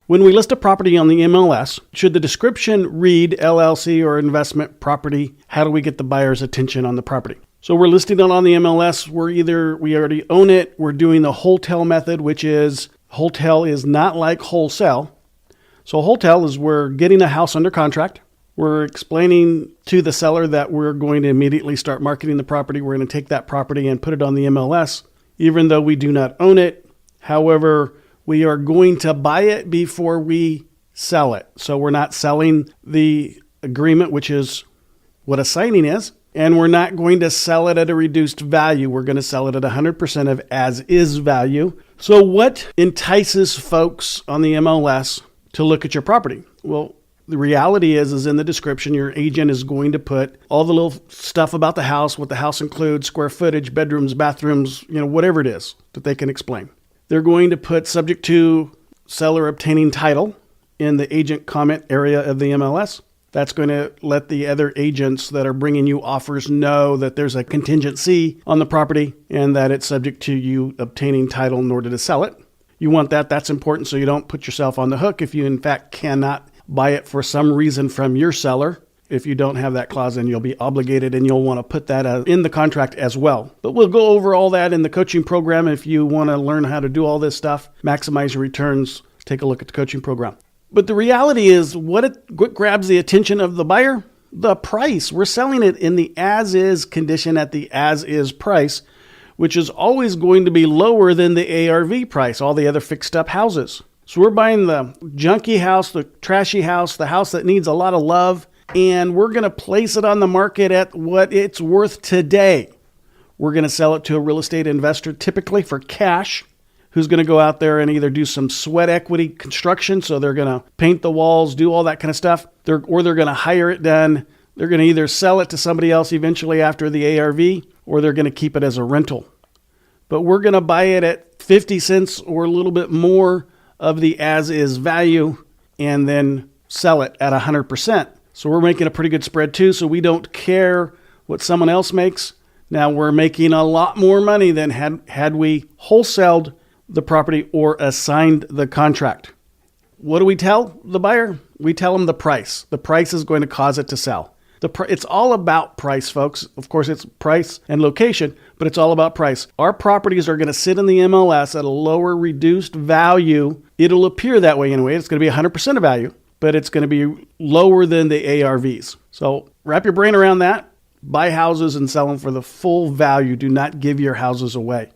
When we list a property on the MLS, should the description read LLC or investment property? How do we get the buyer's attention on the property? So we're listing it on the MLS. We already own it. We're doing the wholesale method, which is wholesale is not like wholesale. So wholesale is we're getting a house under contract. We're explaining to the seller that we're going to immediately start marketing the property. We're going to take that property and put it on the MLS, even though we do not own it. However, we are going to buy it before we sell it. So we're not selling the agreement, which is what a signing is, and we're not going to sell it at a reduced value. We're going to sell it at 100% of as-is value. So what entices folks on the MLS to look at your property? Well, the reality is in the description, your agent is going to put all the little stuff about the house, what the house includes, square footage, bedrooms, bathrooms, whatever it is that they can explain. They're going to put subject to seller obtaining title in the agent comment area of the MLS. That's going to let the other agents that are bringing you offers know that there's a contingency on the property and that it's subject to you obtaining title in order to sell it. You want that. That's important so you don't put yourself on the hook if you in fact cannot buy it for some reason from your seller. If you don't have that clause, then you'll be obligated and you'll want to put that in the contract as well. But we'll go over all that in the coaching program. If you want to learn how to do all this stuff, maximize your returns, take a look at the coaching program. But the reality is what grabs the attention of the buyer? The price. We're selling it in the as-is condition at the as-is price, which is always going to be lower than the ARV price, all the other fixed up houses. So we're buying the junky house, the trashy house, the house that needs a lot of love, and we're going to place it on the market at what it's worth today. We're going to sell it to a real estate investor, typically for cash, who's going to go out there and either do some sweat equity construction. So they're going to paint the walls, do all that kind of stuff, or they're going to hire it done. They're going to either sell it to somebody else eventually after the ARV, or they're going to keep it as a rental. But we're going to buy it at 50 cents or a little bit more of the as-is value and then sell it at 100%. So we're making a pretty good spread too, so we don't care what someone else makes. Now we're making a lot more money than had we wholesaled the property or assigned the contract. What do we tell the buyer? We tell them the price. The price is going to cause it to sell. It's all about price, folks. Of course, it's price and location, but it's all about price. Our properties are going to sit in the MLS at a lower reduced value. It'll appear that way anyway. It's going to be 100% of value, but it's going to be lower than the ARVs. So wrap your brain around that. Buy houses and sell them for the full value. Do not give your houses away.